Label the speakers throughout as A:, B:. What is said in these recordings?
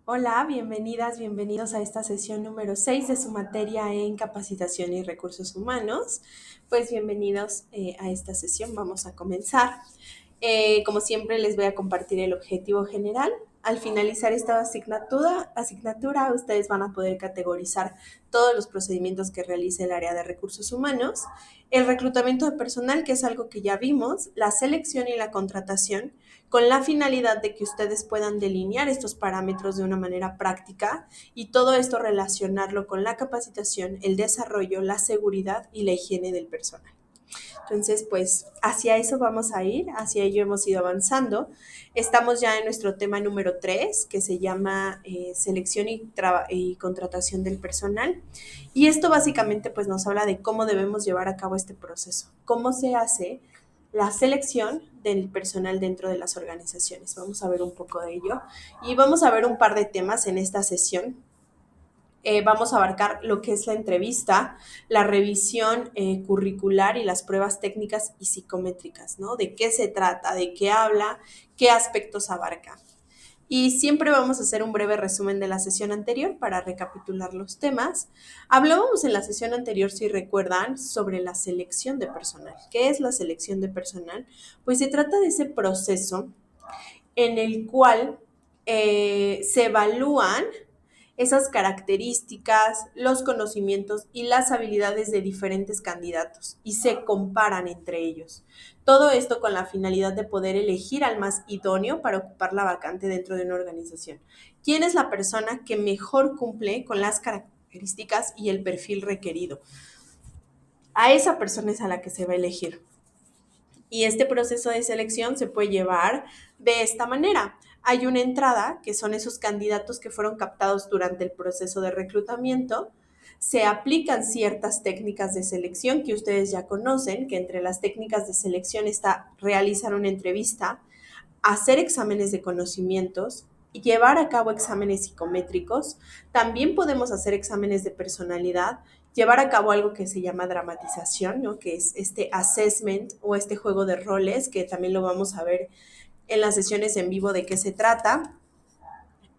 A: Hola, bienvenidas, bienvenidos a esta sesión número 6 de su materia en capacitación y recursos humanos. Pues bienvenidos a esta sesión, vamos a comenzar. Como siempre les voy a compartir el objetivo general. Al finalizar esta asignatura, ustedes van a poder categorizar todos los procedimientos que realiza el área de recursos humanos, el reclutamiento de personal, que es algo que ya vimos, la selección y la contratación, con la finalidad de que ustedes puedan delinear estos parámetros de una manera práctica y todo esto relacionarlo con la capacitación, el desarrollo, la seguridad y la higiene del personal. Entonces, pues hacia eso vamos a ir, hacia ello hemos ido avanzando. Estamos ya en nuestro tema número 3, que se llama selección y contratación del personal. Y esto básicamente pues nos habla de cómo debemos llevar a cabo este proceso, cómo se hace la selección del personal dentro de las organizaciones. Vamos a ver un poco de ello y vamos a ver un par de temas en esta sesión. Vamos a abarcar lo que es la entrevista, la revisión curricular y las pruebas técnicas y psicométricas, ¿no? De qué se trata, de qué habla, qué aspectos abarca. Y siempre vamos a hacer un breve resumen de la sesión anterior para recapitular los temas. Hablábamos en la sesión anterior, si recuerdan, sobre la selección de personal. ¿Qué es la selección de personal? Pues se trata de ese proceso en el cual se evalúan esas características, los conocimientos y las habilidades de diferentes candidatos y se comparan entre ellos. Todo esto con la finalidad de poder elegir al más idóneo para ocupar la vacante dentro de una organización. ¿Quién es la persona que mejor cumple con las características y el perfil requerido? A esa persona es a la que se va a elegir. Y este proceso de selección se puede llevar de esta manera. Hay una entrada, que son esos candidatos que fueron captados durante el proceso de reclutamiento. Se aplican ciertas técnicas de selección que ustedes ya conocen, que entre las técnicas de selección está realizar una entrevista, hacer exámenes de conocimientos, llevar a cabo exámenes psicométricos. También podemos hacer exámenes de personalidad, llevar a cabo algo que se llama dramatización, ¿no? Que es este assessment o este juego de roles, que también lo vamos a ver en las sesiones en vivo de qué se trata,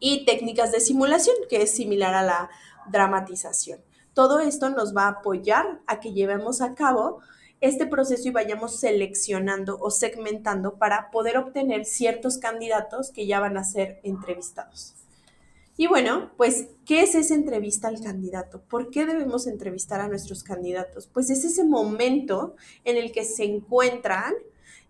A: y técnicas de simulación, que es similar a la dramatización. Todo esto nos va a apoyar a que llevemos a cabo este proceso y vayamos seleccionando o segmentando para poder obtener ciertos candidatos que ya van a ser entrevistados. Y bueno, pues, ¿qué es esa entrevista al candidato? ¿Por qué debemos entrevistar a nuestros candidatos? Pues es ese momento en el que se encuentran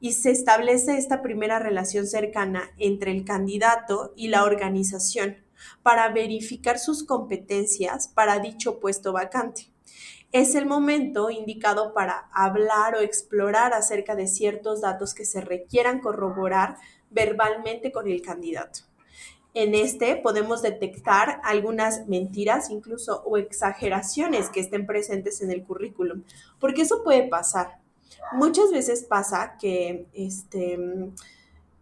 A: y se establece esta primera relación cercana entre el candidato y la organización para verificar sus competencias para dicho puesto vacante. Es el momento indicado para hablar o explorar acerca de ciertos datos que se requieran corroborar verbalmente con el candidato. En este podemos detectar algunas mentiras incluso o exageraciones que estén presentes en el currículum, porque eso puede pasar. Muchas veces pasa que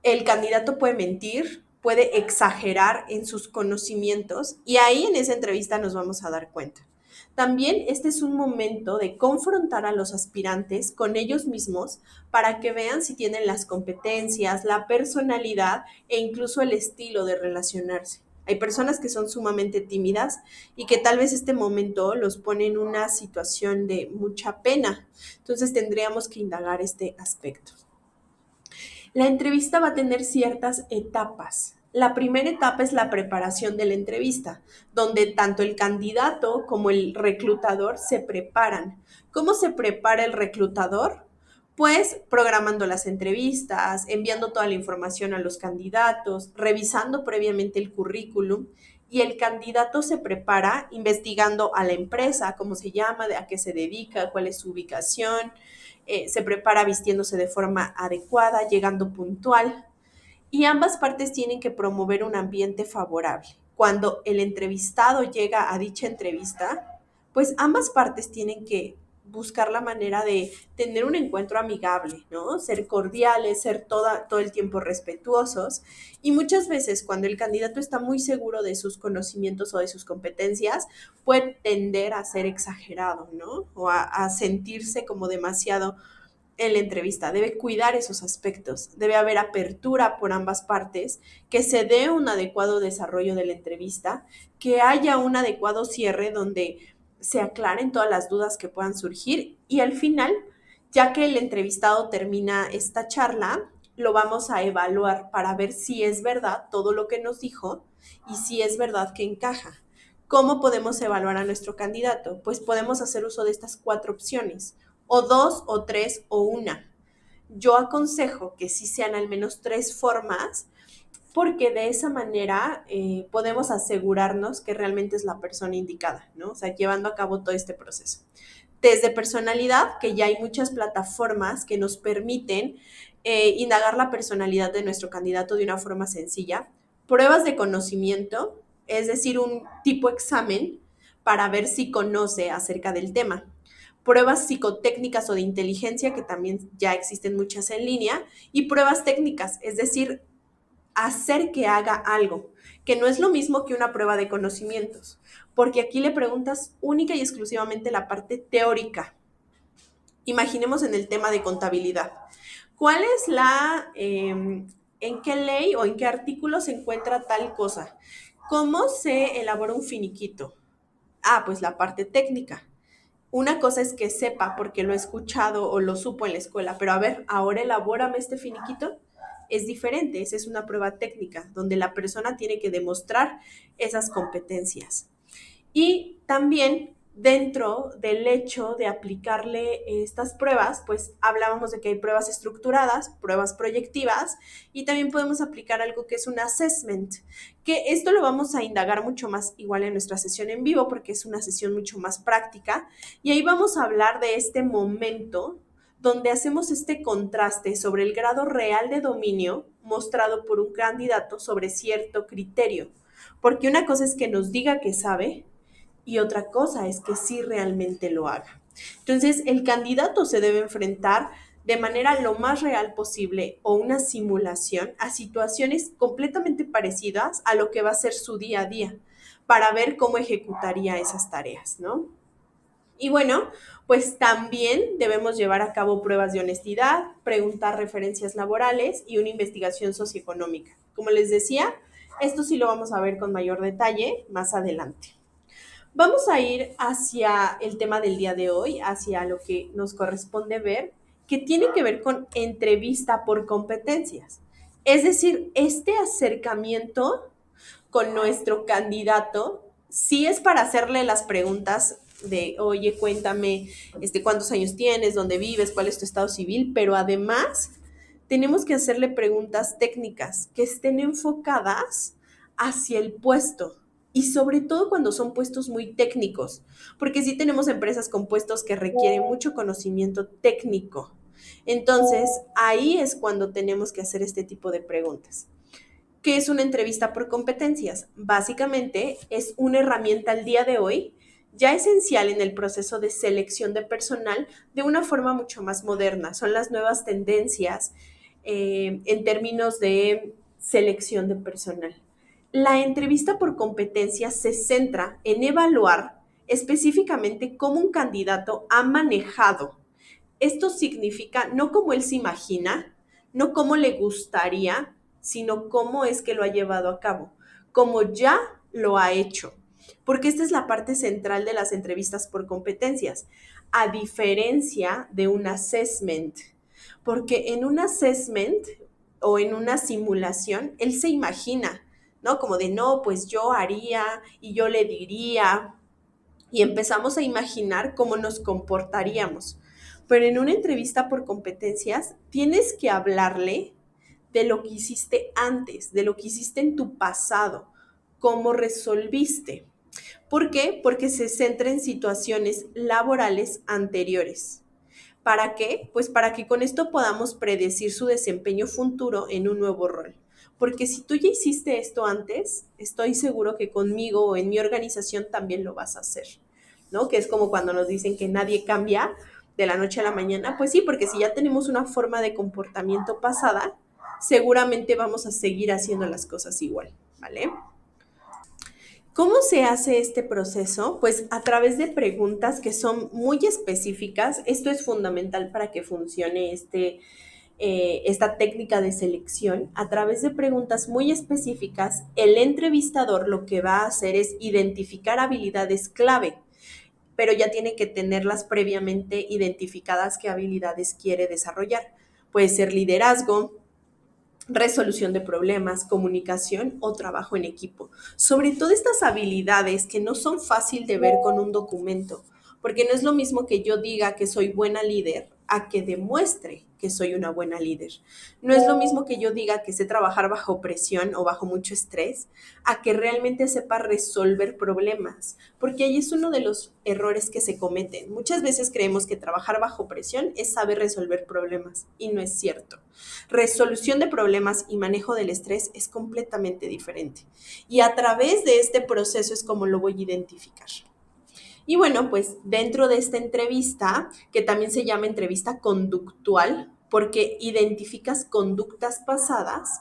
A: el candidato puede mentir, puede exagerar en sus conocimientos y ahí en esa entrevista nos vamos a dar cuenta. También este es un momento de confrontar a los aspirantes con ellos mismos para que vean si tienen las competencias, la personalidad e incluso el estilo de relacionarse. Hay personas que son sumamente tímidas y que tal vez este momento los pone en una situación de mucha pena. Entonces tendríamos que indagar este aspecto. La entrevista va a tener ciertas etapas. La primera etapa es la preparación de la entrevista, donde tanto el candidato como el reclutador se preparan. ¿Cómo se prepara el reclutador? Pues programando las entrevistas, enviando toda la información a los candidatos, revisando previamente el currículum y el candidato se prepara investigando a la empresa, cómo se llama, a qué se dedica, cuál es su ubicación, se prepara vistiéndose de forma adecuada, llegando puntual, y ambas partes tienen que promover un ambiente favorable. Cuando el entrevistado llega a dicha entrevista, pues ambas partes tienen que buscar la manera de tener un encuentro amigable, ¿no? Ser cordiales, ser todo el tiempo respetuosos. Y muchas veces cuando el candidato está muy seguro de sus conocimientos o de sus competencias, puede tender a ser exagerado, ¿no? O a sentirse como demasiado en la entrevista, debe cuidar esos aspectos, debe haber apertura por ambas partes, que se dé un adecuado desarrollo de la entrevista, que haya un adecuado cierre donde se aclaren todas las dudas que puedan surgir y al final, ya que el entrevistado termina esta charla, lo vamos a evaluar para ver si es verdad todo lo que nos dijo y si es verdad que encaja. ¿Cómo podemos evaluar a nuestro candidato? Pues podemos hacer uso de estas 4 opciones, o 2, o 3, o una. Yo aconsejo que sí sean al menos 3 formas, porque de esa manera podemos asegurarnos que realmente es la persona indicada, ¿no? O sea, llevando a cabo todo este proceso. Desde personalidad, que ya hay muchas plataformas que nos permiten indagar la personalidad de nuestro candidato de una forma sencilla. Pruebas de conocimiento, es decir, un tipo examen para ver si conoce acerca del tema. Pruebas psicotécnicas o de inteligencia, que también ya existen muchas en línea, y pruebas técnicas, es decir, hacer que haga algo, que no es lo mismo que una prueba de conocimientos, porque aquí le preguntas única y exclusivamente la parte teórica. Imaginemos en el tema de contabilidad. ¿Cuál es en qué ley o en qué artículo se encuentra tal cosa? ¿Cómo se elabora un finiquito? Ah, pues la parte técnica. Una cosa es que sepa porque lo he escuchado o lo supo en la escuela, pero a ver, ahora elabórame este finiquito. Es diferente, esa es una prueba técnica donde la persona tiene que demostrar esas competencias. Y también dentro del hecho de aplicarle estas pruebas, pues hablábamos de que hay pruebas estructuradas, pruebas proyectivas y también podemos aplicar algo que es un assessment, que esto lo vamos a indagar mucho más igual en nuestra sesión en vivo porque es una sesión mucho más práctica y ahí vamos a hablar de este momento donde hacemos este contraste sobre el grado real de dominio mostrado por un candidato sobre cierto criterio. Porque una cosa es que nos diga que sabe y otra cosa es que sí realmente lo haga. Entonces, el candidato se debe enfrentar de manera lo más real posible o una simulación a situaciones completamente parecidas a lo que va a ser su día a día para ver cómo ejecutaría esas tareas, ¿no? Y bueno, pues también debemos llevar a cabo pruebas de honestidad, preguntar referencias laborales y una investigación socioeconómica. Como les decía, esto sí lo vamos a ver con mayor detalle más adelante. Vamos a ir hacia el tema del día de hoy, hacia lo que nos corresponde ver, que tiene que ver con entrevista por competencias. Es decir, este acercamiento con nuestro candidato sí es para hacerle las preguntas de, oye, cuéntame, cuántos años tienes, dónde vives, cuál es tu estado civil, pero además tenemos que hacerle preguntas técnicas que estén enfocadas hacia el puesto y sobre todo cuando son puestos muy técnicos, porque sí tenemos empresas con puestos que requieren mucho conocimiento técnico. Entonces, ahí es cuando tenemos que hacer este tipo de preguntas. ¿Qué es una entrevista por competencias? Básicamente es una herramienta al día de hoy ya esencial en el proceso de selección de personal de una forma mucho más moderna. Son las nuevas tendencias en términos de selección de personal. La entrevista por competencias se centra en evaluar específicamente cómo un candidato ha manejado. Esto significa no cómo él se imagina, no cómo le gustaría, sino cómo es que lo ha llevado a cabo, cómo ya lo ha hecho. Porque esta es la parte central de las entrevistas por competencias, a diferencia de un assessment. Porque en un assessment o en una simulación, él se imagina, ¿no? Como de, no, pues yo haría y yo le diría, y empezamos a imaginar cómo nos comportaríamos. Pero en una entrevista por competencias tienes que hablarle de lo que hiciste antes, de lo que hiciste en tu pasado, cómo resolviste. ¿Por qué? Porque se centra en situaciones laborales anteriores. ¿Para qué? Pues para que con esto podamos predecir su desempeño futuro en un nuevo rol. Porque si tú ya hiciste esto antes, estoy seguro que conmigo o en mi organización también lo vas a hacer, ¿no? Que es como cuando nos dicen que nadie cambia de la noche a la mañana. Pues sí, porque si ya tenemos una forma de comportamiento pasada, seguramente vamos a seguir haciendo las cosas igual, ¿vale? ¿Cómo se hace este proceso? Pues a través de preguntas que son muy específicas. Esto es fundamental para que funcione esta técnica de selección. A través de preguntas muy específicas, el entrevistador lo que va a hacer es identificar habilidades clave, pero ya tiene que tenerlas previamente identificadas qué habilidades quiere desarrollar. Puede ser liderazgo, resolución de problemas, comunicación o trabajo en equipo. Sobre todo estas habilidades que no son fácil de ver con un documento, porque no es lo mismo que yo diga que soy buena líder a que demuestre que soy una buena líder. No es lo mismo que yo diga que sé trabajar bajo presión o bajo mucho estrés a que realmente sepa resolver problemas, porque ahí es uno de los errores que se cometen. Muchas veces creemos que trabajar bajo presión es saber resolver problemas y no es cierto. Resolución de problemas y manejo del estrés es completamente diferente. Y a través de este proceso es como lo voy a identificar. Y bueno, pues dentro de esta entrevista, que también se llama entrevista conductual, porque identificas conductas pasadas,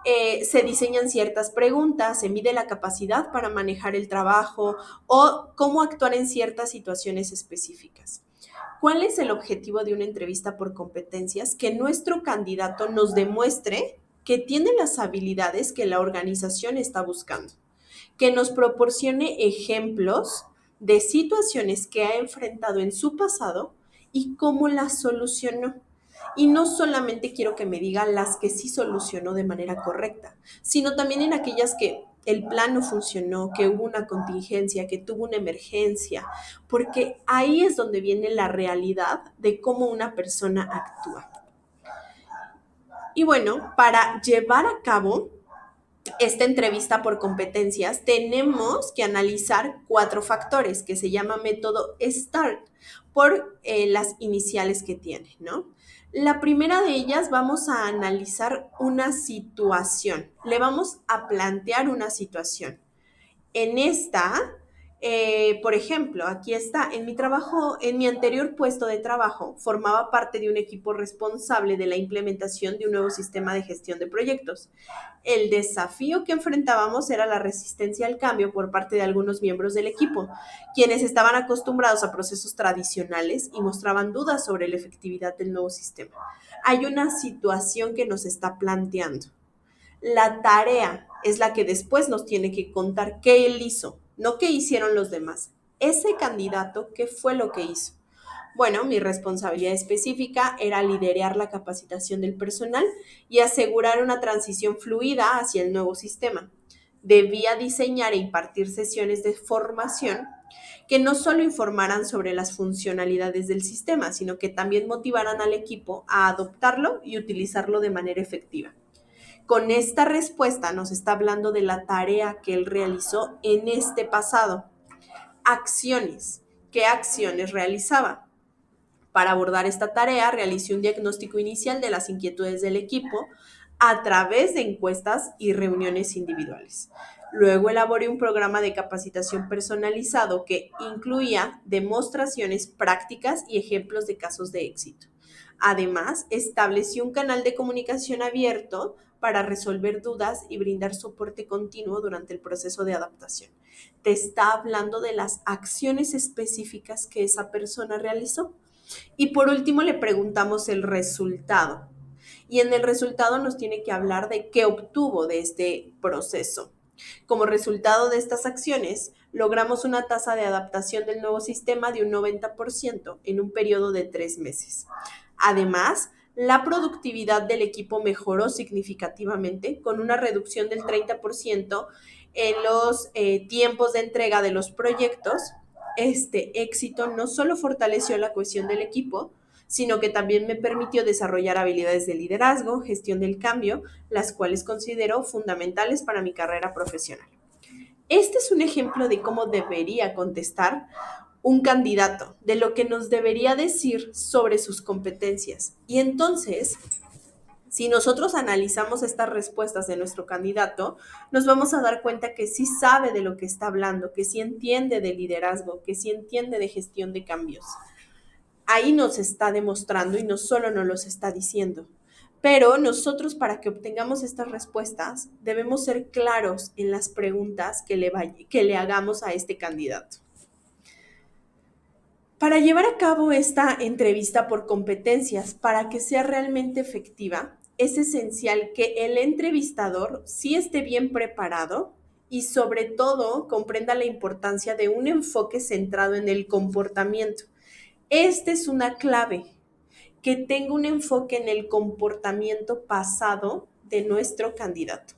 A: se diseñan ciertas preguntas, se mide la capacidad para manejar el trabajo o cómo actuar en ciertas situaciones específicas. ¿Cuál es el objetivo de una entrevista por competencias? Que nuestro candidato nos demuestre que tiene las habilidades que la organización está buscando, que nos proporcione ejemplos de situaciones que ha enfrentado en su pasado y cómo las solucionó. Y no solamente quiero que me diga las que sí solucionó de manera correcta, sino también en aquellas que el plan no funcionó, que hubo una contingencia, que tuvo una emergencia, porque ahí es donde viene la realidad de cómo una persona actúa. Y bueno, para llevar a cabo esta entrevista por competencias, tenemos que analizar 4 factores que se llama método START por las iniciales que tiene, ¿no? La primera de ellas, vamos a analizar una situación, le vamos a plantear una situación. En esta, por ejemplo, aquí está, en mi trabajo, en mi anterior puesto de trabajo, formaba parte de un equipo responsable de la implementación de un nuevo sistema de gestión de proyectos. El desafío que enfrentábamos era la resistencia al cambio por parte de algunos miembros del equipo, quienes estaban acostumbrados a procesos tradicionales y mostraban dudas sobre la efectividad del nuevo sistema. Hay una situación que nos está planteando. La tarea es la que después nos tiene que contar qué él hizo, no qué hicieron los demás. Ese candidato, ¿qué fue lo que hizo? Bueno, mi responsabilidad específica era liderar la capacitación del personal y asegurar una transición fluida hacia el nuevo sistema. Debía diseñar e impartir sesiones de formación que no solo informaran sobre las funcionalidades del sistema, sino que también motivaran al equipo a adoptarlo y utilizarlo de manera efectiva. Con esta respuesta nos está hablando de la tarea que él realizó en este pasado. Acciones. ¿Qué acciones realizaba? Para abordar esta tarea, realicé un diagnóstico inicial de las inquietudes del equipo a través de encuestas y reuniones individuales. Luego elaboré un programa de capacitación personalizado que incluía demostraciones prácticas y ejemplos de casos de éxito. Además, establecí un canal de comunicación abierto para resolver dudas y brindar soporte continuo durante el proceso de adaptación. Te está hablando de las acciones específicas que esa persona realizó. Y por último le preguntamos el resultado. Y en el resultado nos tiene que hablar de qué obtuvo de este proceso. Como resultado de estas acciones, logramos una tasa de adaptación del nuevo sistema de un 90% en un periodo de 3 meses. Además, la productividad del equipo mejoró significativamente con una reducción del 30% en los tiempos de entrega de los proyectos. Este éxito no solo fortaleció la cohesión del equipo, sino que también me permitió desarrollar habilidades de liderazgo, gestión del cambio, las cuales considero fundamentales para mi carrera profesional. Este es un ejemplo de cómo debería contestar un candidato, de lo que nos debería decir sobre sus competencias. Y entonces, si nosotros analizamos estas respuestas de nuestro candidato, nos vamos a dar cuenta que sí sabe de lo que está hablando, que sí entiende de liderazgo, que sí entiende de gestión de cambios. Ahí nos está demostrando y no solo nos los está diciendo. Pero nosotros, para que obtengamos estas respuestas, debemos ser claros en las preguntas que le hagamos a este candidato. Para llevar a cabo esta entrevista por competencias, para que sea realmente efectiva, es esencial que el entrevistador sí esté bien preparado y sobre todo comprenda la importancia de un enfoque centrado en el comportamiento. Esta es una clave, que tenga un enfoque en el comportamiento pasado de nuestro candidato.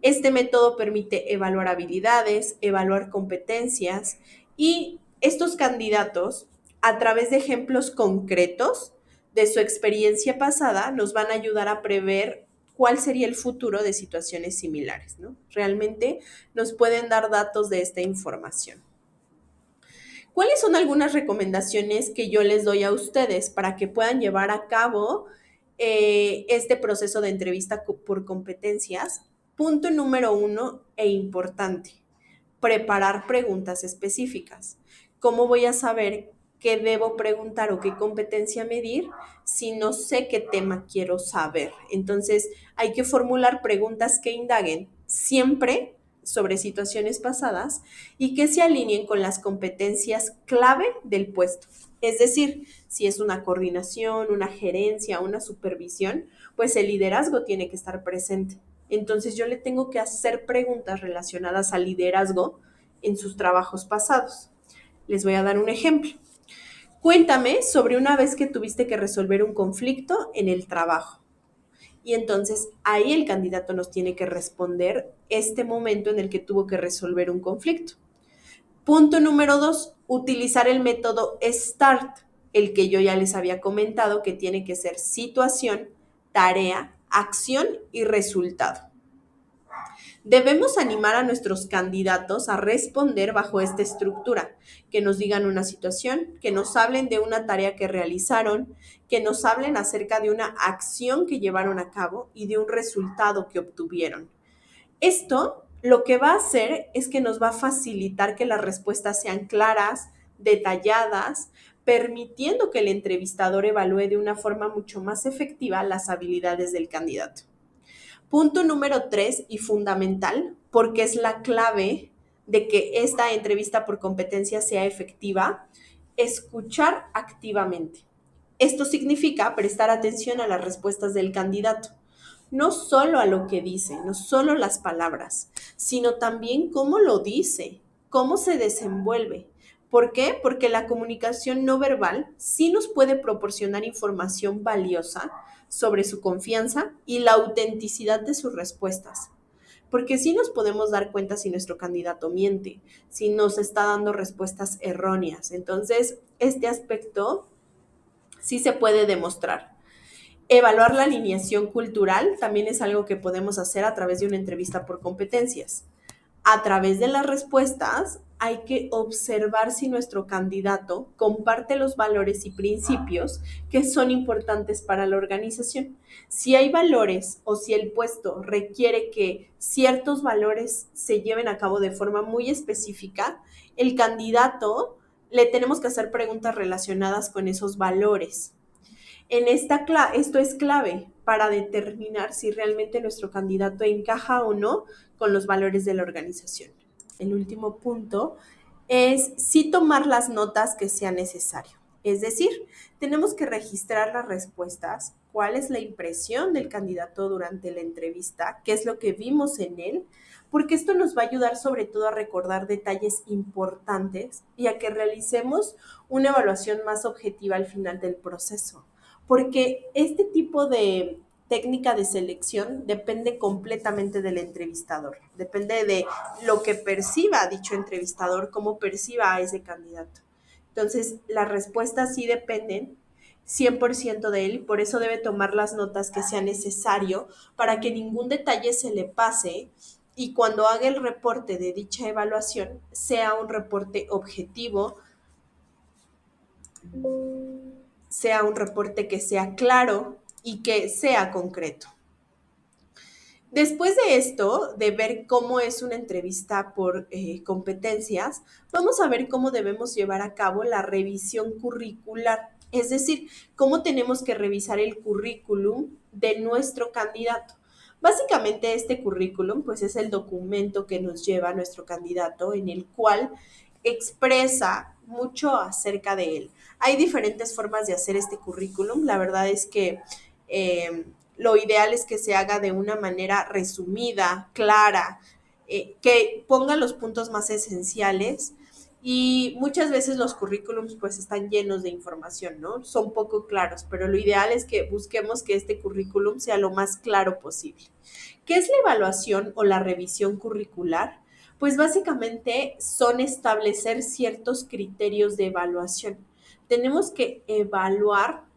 A: Este método permite evaluar habilidades, evaluar competencias y estos candidatos, a través de ejemplos concretos de su experiencia pasada, nos van a ayudar a prever cuál sería el futuro de situaciones similares, ¿no? Realmente nos pueden dar datos de esta información. ¿Cuáles son algunas recomendaciones que yo les doy a ustedes para que puedan llevar a cabo este proceso de entrevista por competencias? Punto número 1 e importante, preparar preguntas específicas. ¿Cómo voy a saber qué debo preguntar o qué competencia medir si no sé qué tema quiero saber? Entonces, hay que formular preguntas que indaguen siempre sobre situaciones pasadas y que se alineen con las competencias clave del puesto. Es decir, si es una coordinación, una gerencia, una supervisión, pues el liderazgo tiene que estar presente. Entonces yo le tengo que hacer preguntas relacionadas al liderazgo en sus trabajos pasados. Les voy a dar un ejemplo. Cuéntame sobre una vez que tuviste que resolver un conflicto en el trabajo. Y entonces ahí el candidato nos tiene que responder este momento en el que tuvo que resolver un conflicto. Punto número 2, utilizar el método START, el que yo ya les había comentado, que tiene que ser situación, tarea, acción y resultado. Debemos animar a nuestros candidatos a responder bajo esta estructura, que nos digan una situación, que nos hablen de una tarea que realizaron, que nos hablen acerca de una acción que llevaron a cabo y de un resultado que obtuvieron. Esto lo que va a hacer es que nos va a facilitar que las respuestas sean claras, detalladas, permitiendo que el entrevistador evalúe de una forma mucho más efectiva las habilidades del candidato. Punto número 3 y fundamental, porque es la clave de que esta entrevista por competencia sea efectiva, escuchar activamente. Esto significa prestar atención a las respuestas del candidato, no solo a lo que dice, no solo las palabras, sino también cómo lo dice, cómo se desenvuelve. ¿Por qué? Porque la comunicación no verbal sí nos puede proporcionar información valiosa sobre su confianza y la autenticidad de sus respuestas. Porque sí nos podemos dar cuenta si nuestro candidato miente, si nos está dando respuestas erróneas. Entonces, este aspecto sí se puede demostrar. Evaluar la alineación cultural también es algo que podemos hacer a través de una entrevista por competencias. A través de las respuestas hay que observar si nuestro candidato comparte los valores y principios que son importantes para la organización. Si hay valores o si el puesto requiere que ciertos valores se lleven a cabo de forma muy específica, el candidato le tenemos que hacer preguntas relacionadas con esos valores. Esto es clave para determinar si realmente nuestro candidato encaja o no con los valores de la organización. El último punto es sí tomar las notas que sea necesario. Es decir, tenemos que registrar las respuestas, cuál es la impresión del candidato durante la entrevista, qué es lo que vimos en él, porque esto nos va a ayudar sobre todo a recordar detalles importantes y a que realicemos una evaluación más objetiva al final del proceso. Porque este tipo de técnica de selección depende completamente del entrevistador, depende de lo que perciba dicho entrevistador, cómo perciba a ese candidato. Entonces, las respuestas sí dependen 100% de él y por eso debe tomar las notas que sea necesario para que ningún detalle se le pase y cuando haga el reporte de dicha evaluación sea un reporte objetivo, sea un reporte que sea claro y que sea concreto. Después de esto, de ver cómo es una entrevista por competencias, vamos a ver cómo debemos llevar a cabo la revisión curricular. Es decir, cómo tenemos que revisar el currículum de nuestro candidato. Básicamente este currículum pues es el documento que nos lleva a nuestro candidato en el cual expresa mucho acerca de él. Hay diferentes formas de hacer este currículum. La verdad es que lo ideal es que se haga de una manera resumida, clara, que ponga los puntos más esenciales y muchas veces los currículums pues están llenos de información, ¿no? Son poco claros, pero lo ideal es que busquemos que este currículum sea lo más claro posible. ¿Qué es la evaluación o la revisión curricular? Pues básicamente son establecer ciertos criterios de evaluación. Tenemos que evaluar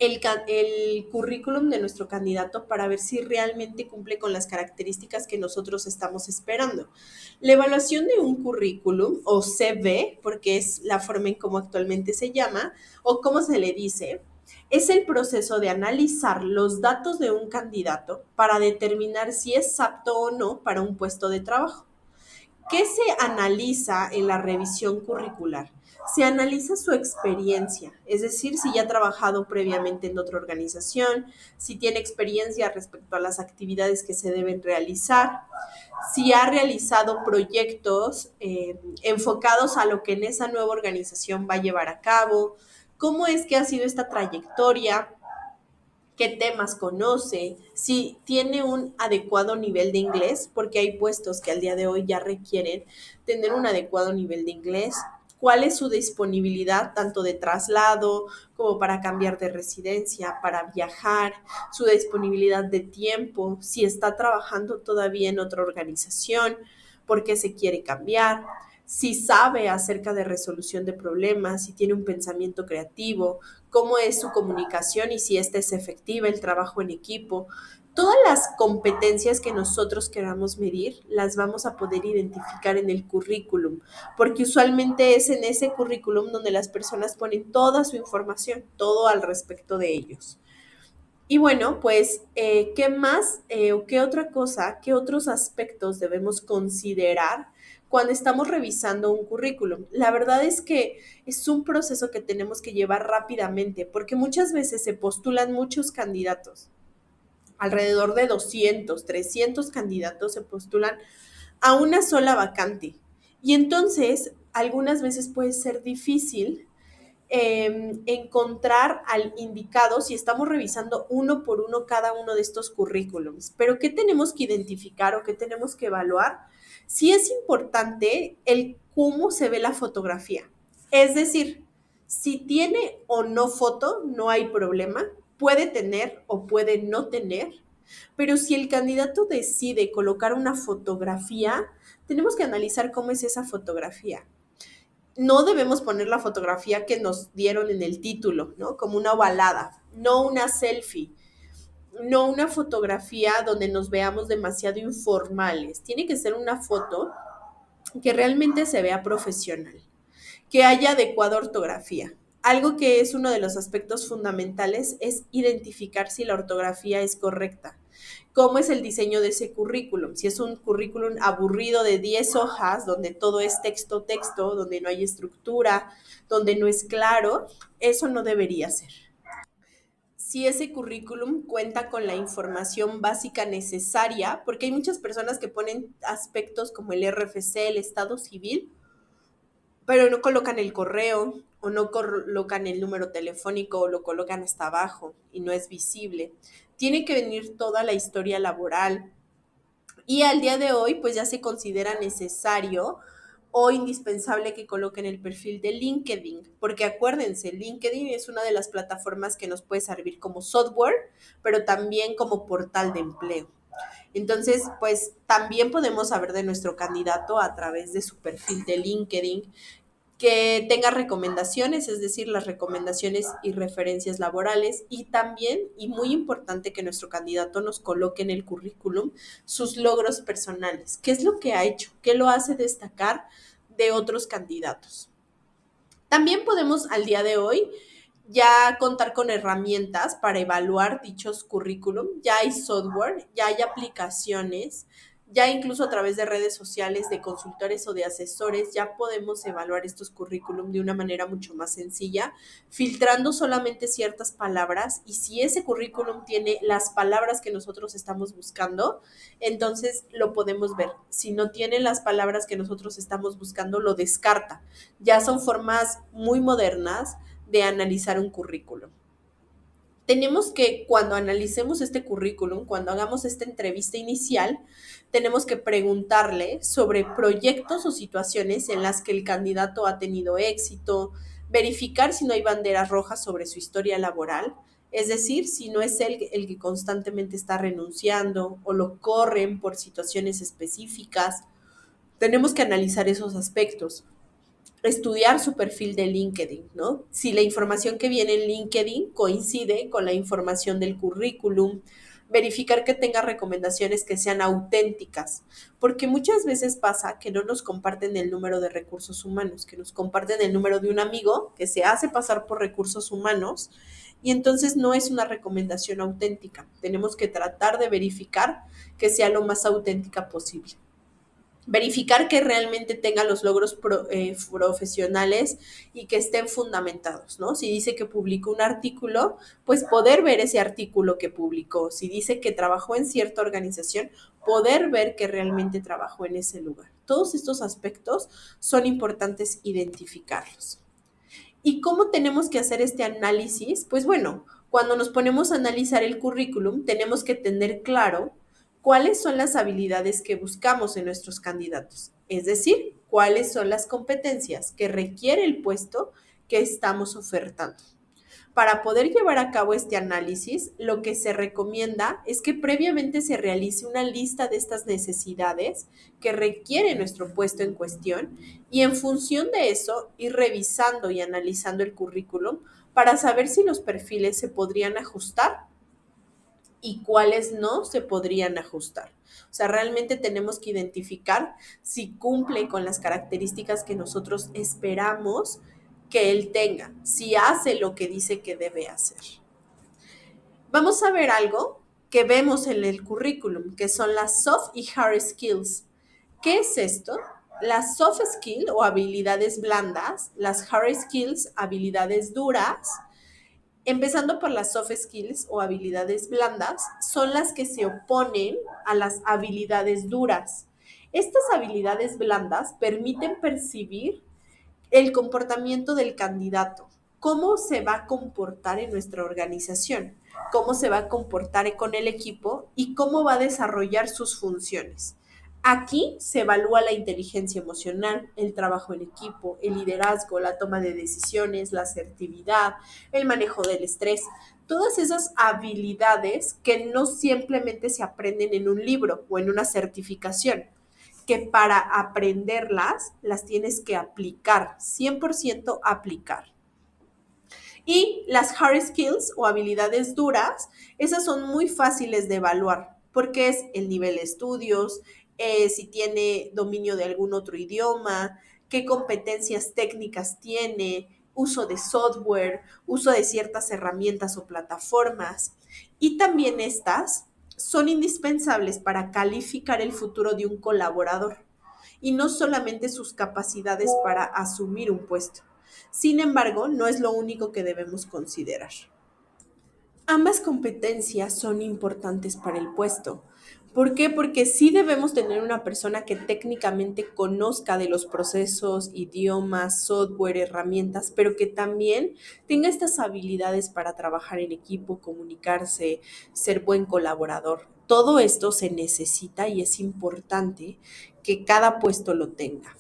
A: el currículum de nuestro candidato para ver si realmente cumple con las características que nosotros estamos esperando. La evaluación de un currículum o CV, porque es la forma en cómo actualmente se llama o cómo se le dice, es el proceso de analizar los datos de un candidato para determinar si es apto o no para un puesto de trabajo. ¿Qué se analiza en la revisión curricular? Se analiza su experiencia, es decir, si ya ha trabajado previamente en otra organización, si tiene experiencia respecto a las actividades que se deben realizar, si ha realizado proyectos enfocados a lo que en esa nueva organización va a llevar a cabo, cómo es que ha sido esta trayectoria, qué temas conoce, si tiene un adecuado nivel de inglés, porque hay puestos que al día de hoy ya requieren tener un adecuado nivel de inglés, cuál es su disponibilidad tanto de traslado como para cambiar de residencia, para viajar, su disponibilidad de tiempo, si está trabajando todavía en otra organización, por qué se quiere cambiar, si sabe acerca de resolución de problemas, si tiene un pensamiento creativo, cómo es su comunicación y si esta es efectiva, el trabajo en equipo. Todas las competencias que nosotros queramos medir las vamos a poder identificar en el currículum, porque usualmente es en ese currículum donde las personas ponen toda su información, todo al respecto de ellos. Y bueno, pues, ¿qué más o qué otra cosa, qué otros aspectos debemos considerar cuando estamos revisando un currículum? La verdad es que es un proceso que tenemos que llevar rápidamente porque muchas veces se postulan muchos candidatos, alrededor de 200, 300 candidatos se postulan a una sola vacante. Y entonces, algunas veces puede ser difícil encontrar al indicado si estamos revisando uno por uno cada uno de estos currículums. Pero ¿qué tenemos que identificar o qué tenemos que evaluar? Sí es importante el cómo se ve la fotografía. Es decir, si tiene o no foto, no hay problema. Puede tener o puede no tener. Pero si el candidato decide colocar una fotografía, tenemos que analizar cómo es esa fotografía. No debemos poner la fotografía que nos dieron en el título, ¿no? Como una ovalada, no una selfie, no una fotografía donde nos veamos demasiado informales. Tiene que ser una foto que realmente se vea profesional, que haya adecuada ortografía. Algo que es uno de los aspectos fundamentales es identificar si la ortografía es correcta. ¿Cómo es el diseño de ese currículum? Si es un currículum aburrido de 10 hojas, donde todo es texto, texto, donde no hay estructura, donde no es claro, eso no debería ser. Si ese currículum cuenta con la información básica necesaria, porque hay muchas personas que ponen aspectos como el RFC, el estado civil, pero no colocan el correo o no colocan el número telefónico o lo colocan hasta abajo y no es visible. Tiene que venir toda la historia laboral y al día de hoy pues ya se considera necesario o indispensable que coloquen el perfil de LinkedIn, porque acuérdense, LinkedIn es una de las plataformas que nos puede servir como software, pero también como portal de empleo. Entonces, pues también podemos saber de nuestro candidato a través de su perfil de LinkedIn, que tenga recomendaciones, es decir, las recomendaciones y referencias laborales, y también, y muy importante, que nuestro candidato nos coloque en el currículum sus logros personales, qué es lo que ha hecho, qué lo hace destacar de otros candidatos. También podemos al día de hoy ya contar con herramientas para evaluar dichos currículum, ya hay software, ya hay aplicaciones Ya incluso a través de redes sociales, de consultores o de asesores, ya podemos evaluar estos currículum de una manera mucho más sencilla, filtrando solamente ciertas palabras, y si ese currículum tiene las palabras que nosotros estamos buscando, entonces lo podemos ver. Si no tiene las palabras que nosotros estamos buscando, lo descarta. Ya son formas muy modernas de analizar un currículum. Tenemos que, cuando analicemos este currículum, cuando hagamos esta entrevista inicial, tenemos que preguntarle sobre proyectos o situaciones en las que el candidato ha tenido éxito, verificar si no hay banderas rojas sobre su historia laboral, es decir, si no es él el que constantemente está renunciando o lo corren por situaciones específicas. Tenemos que analizar esos aspectos, estudiar su perfil de LinkedIn, ¿no? Si la información que viene en LinkedIn coincide con la información del currículum, verificar que tenga recomendaciones que sean auténticas, porque muchas veces pasa que no nos comparten el número de recursos humanos, que nos comparten el número de un amigo que se hace pasar por recursos humanos y entonces no es una recomendación auténtica. Tenemos que tratar de verificar que sea lo más auténtica posible. Verificar que realmente tenga los logros profesionales y que estén fundamentados, ¿no? Si dice que publicó un artículo, pues poder ver ese artículo que publicó. Si dice que trabajó en cierta organización, poder ver que realmente trabajó en ese lugar. Todos estos aspectos son importantes identificarlos. ¿Y cómo tenemos que hacer este análisis? Pues bueno, cuando nos ponemos a analizar el currículum, tenemos que tener claro cuáles son las habilidades que buscamos en nuestros candidatos, es decir, cuáles son las competencias que requiere el puesto que estamos ofertando. Para poder llevar a cabo este análisis, lo que se recomienda es que previamente se realice una lista de estas necesidades que requiere nuestro puesto en cuestión y en función de eso ir revisando y analizando el currículum para saber si los perfiles se podrían ajustar y cuáles no se podrían ajustar. O sea, realmente tenemos que identificar si cumple con las características que nosotros esperamos que él tenga, si hace lo que dice que debe hacer. Vamos a ver algo que vemos en el currículum, que son las soft y hard skills. ¿Qué es esto? Las soft skills o habilidades blandas, las hard skills, habilidades duras. Empezando por las soft skills o habilidades blandas, son las que se oponen a las habilidades duras. Estas habilidades blandas permiten percibir el comportamiento del candidato, cómo se va a comportar en nuestra organización, cómo se va a comportar con el equipo y cómo va a desarrollar sus funciones. Aquí se evalúa la inteligencia emocional, el trabajo en equipo, el liderazgo, la toma de decisiones, la asertividad, el manejo del estrés, todas esas habilidades que no simplemente se aprenden en un libro o en una certificación, que para aprenderlas las tienes que aplicar, 100% aplicar. Y las hard skills o habilidades duras, esas son muy fáciles de evaluar porque es el nivel de estudios, si tiene dominio de algún otro idioma, qué competencias técnicas tiene, uso de software, uso de ciertas herramientas o plataformas. Y también estas son indispensables para calificar el futuro de un colaborador y no solamente sus capacidades para asumir un puesto. Sin embargo, no es lo único que debemos considerar. Ambas competencias son importantes para el puesto. ¿Por qué? Porque sí debemos tener una persona que técnicamente conozca de los procesos, idiomas, software, herramientas, pero que también tenga estas habilidades para trabajar en equipo, comunicarse, ser buen colaborador. Todo esto se necesita y es importante que cada puesto lo tenga.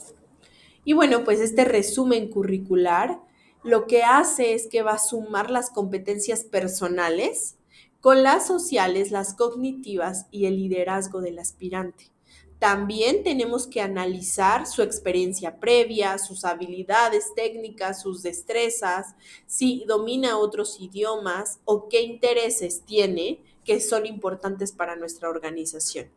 A: Y bueno, pues este resumen curricular lo que hace es que va a sumar las competencias personales con las sociales, las cognitivas y el liderazgo del aspirante. También tenemos que analizar su experiencia previa, sus habilidades técnicas, sus destrezas, si domina otros idiomas o qué intereses tiene que son importantes para nuestra organización.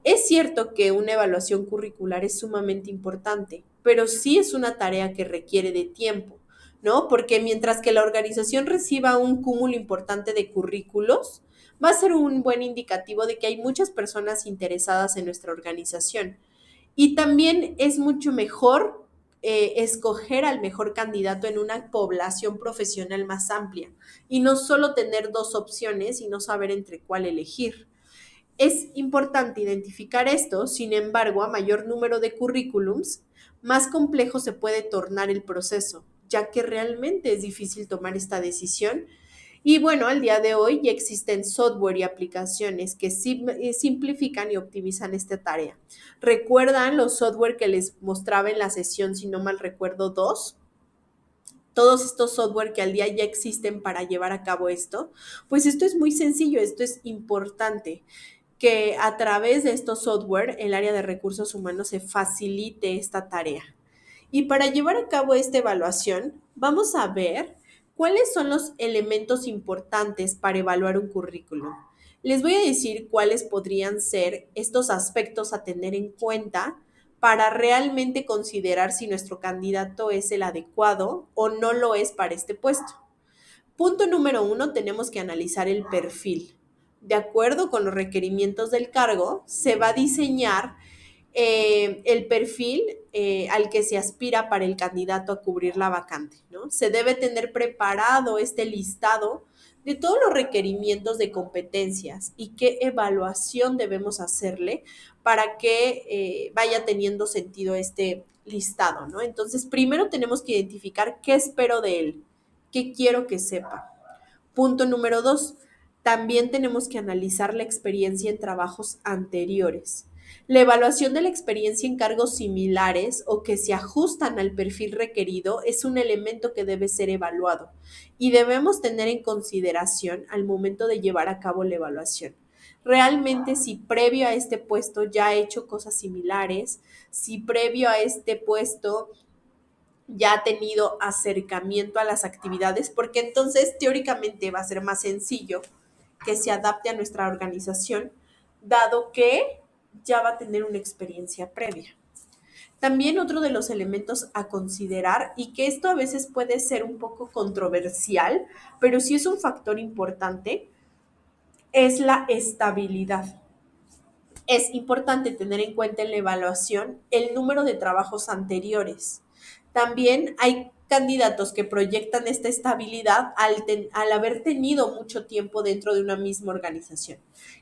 A: Es cierto que una evaluación curricular es sumamente importante, pero sí es una tarea que requiere de tiempo, ¿no? Porque mientras que la organización reciba un cúmulo importante de currículos, va a ser un buen indicativo de que hay muchas personas interesadas en nuestra organización. Y también es mucho mejor escoger al mejor candidato en una población profesional más amplia y no solo tener dos opciones y no saber entre cuál elegir. Es importante identificar esto, sin embargo, a mayor número de currículums, más complejo se puede tornar el proceso, ya que realmente es difícil tomar esta decisión. Y bueno, al día de hoy ya existen software y aplicaciones que simplifican y optimizan esta tarea. ¿Recuerdan los software que les mostraba en la sesión, si no mal recuerdo, dos? Todos estos software que al día ya existen para llevar a cabo esto, pues esto es muy sencillo, esto es importante que a través de estos software el área de recursos humanos se facilite esta tarea. Y para llevar a cabo esta evaluación, vamos a ver cuáles son los elementos importantes para evaluar un currículum. Les voy a decir cuáles podrían ser estos aspectos a tener en cuenta para realmente considerar si nuestro candidato es el adecuado o no lo es para este puesto. Punto número uno, tenemos que analizar el perfil. De acuerdo con los requerimientos del cargo, se va a diseñar el perfil al que se aspira para el candidato a cubrir la vacante, ¿no? Se debe tener preparado este listado de todos los requerimientos de competencias y qué evaluación debemos hacerle para que vaya teniendo sentido este listado, ¿no? Entonces, primero tenemos que identificar qué espero de él, qué quiero que sepa. Punto número dos, también tenemos que analizar la experiencia en trabajos anteriores. La evaluación de la experiencia en cargos similares o que se ajustan al perfil requerido es un elemento que debe ser evaluado y debemos tener en consideración al momento de llevar a cabo la evaluación. Realmente si previo a este puesto ya ha hecho cosas similares, si previo a este puesto ya ha tenido acercamiento a las actividades, porque entonces teóricamente va a ser más sencillo que se adapte a nuestra organización, dado que ya va a tener una experiencia previa. También otro de los elementos a considerar, y que esto a veces puede ser un poco controversial, pero sí es un factor importante, es la estabilidad. Es importante tener en cuenta en la evaluación el número de trabajos anteriores. También hay candidatos que proyectan esta estabilidad al haber tenido mucho tiempo dentro de una misma organización.